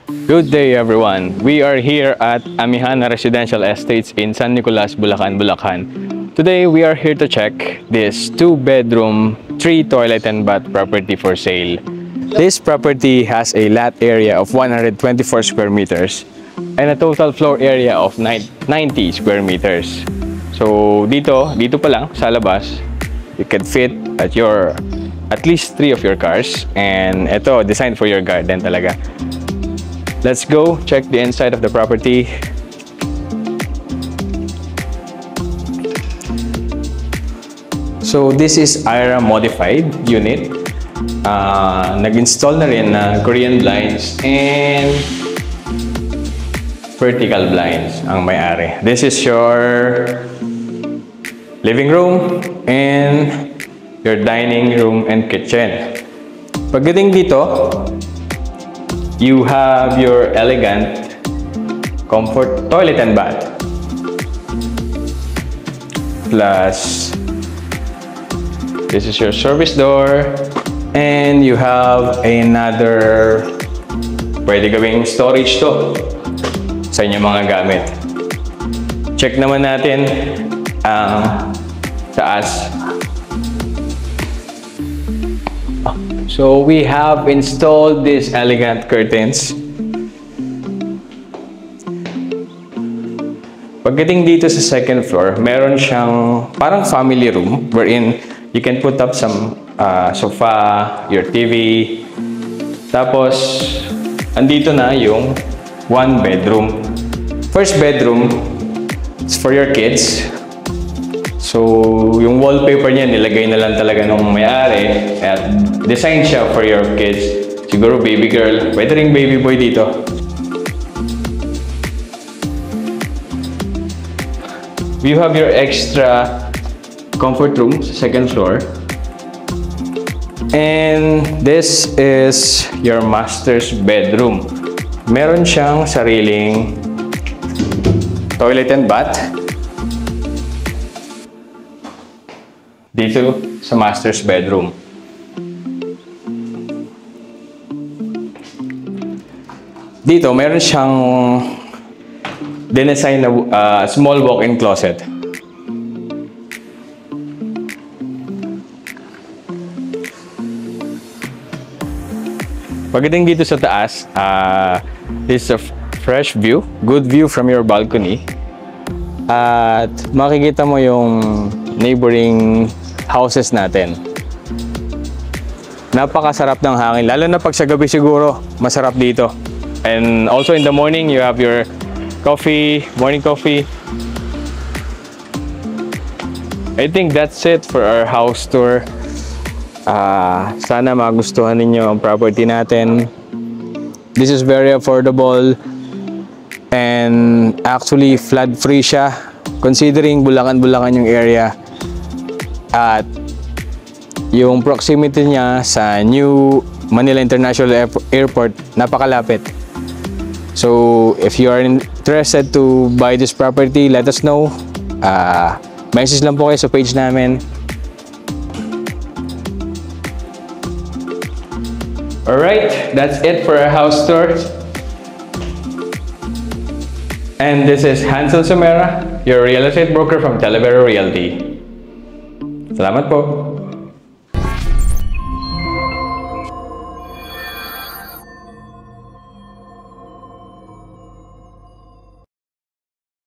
Good day everyone! We are here at Amihana Residential Estates in San Nicolas, Bulacan, Bulacan. Today we are here to check this 2-bedroom, 3-toilet and bath property for sale. This property has a lot area of 124 square meters and a total floor area of 90 square meters. So dito pa lang sa labas, you can fit at least 3 of your cars, and ito designed for your garden talaga. Let's go check the inside of the property. So this is IRA modified unit. Nag-install na rin na Korean blinds and vertical blinds ang may-ari. This is your living room and your dining room and kitchen. Pagdating dito, you have your elegant comfort toilet and bath. Plus, this is your service door, and you have another pwede gawing storage to sa inyong mga gamit. Check naman natin ang taas. So we have installed these elegant curtains. Pagdating dito sa second floor, meron siyang parang family room wherein you can put up some sofa, your TV. Tapos, andito na yung 1 bedroom. First bedroom is for your kids. So, yung wallpaper niya, nilagay na lang talaga nung may-ari. At design siya for your kids. Siguro baby girl, pwede ring baby boy dito. You have your extra comfort room sa second floor. And this is your master's bedroom. Meron siyang sariling toilet and bath dito sa master's bedroom. Dito, meron siyang dinesign na small walk-in closet. Pagdating dito sa taas, this is a fresh view, good view from your balcony. At makikita mo yung neighboring houses natin. Napakasarap ng hangin, lalo na pag sa gabi siguro, masarap dito. And also in the morning, you have your coffee, morning coffee. I think that's it for our house tour. Sana magustuhan ninyo ang property natin. This is very affordable and actually flood free siya considering Bulacan yung area at yung proximity niya sa New Manila International Airport, napakalapit. So if you are interested to buy this property, let us know. Message lang po kayo sa page namin. Alright, that's it for our house tour. And this is Hansel Sumera, your real estate broker from Talavera Realty. Salamat po!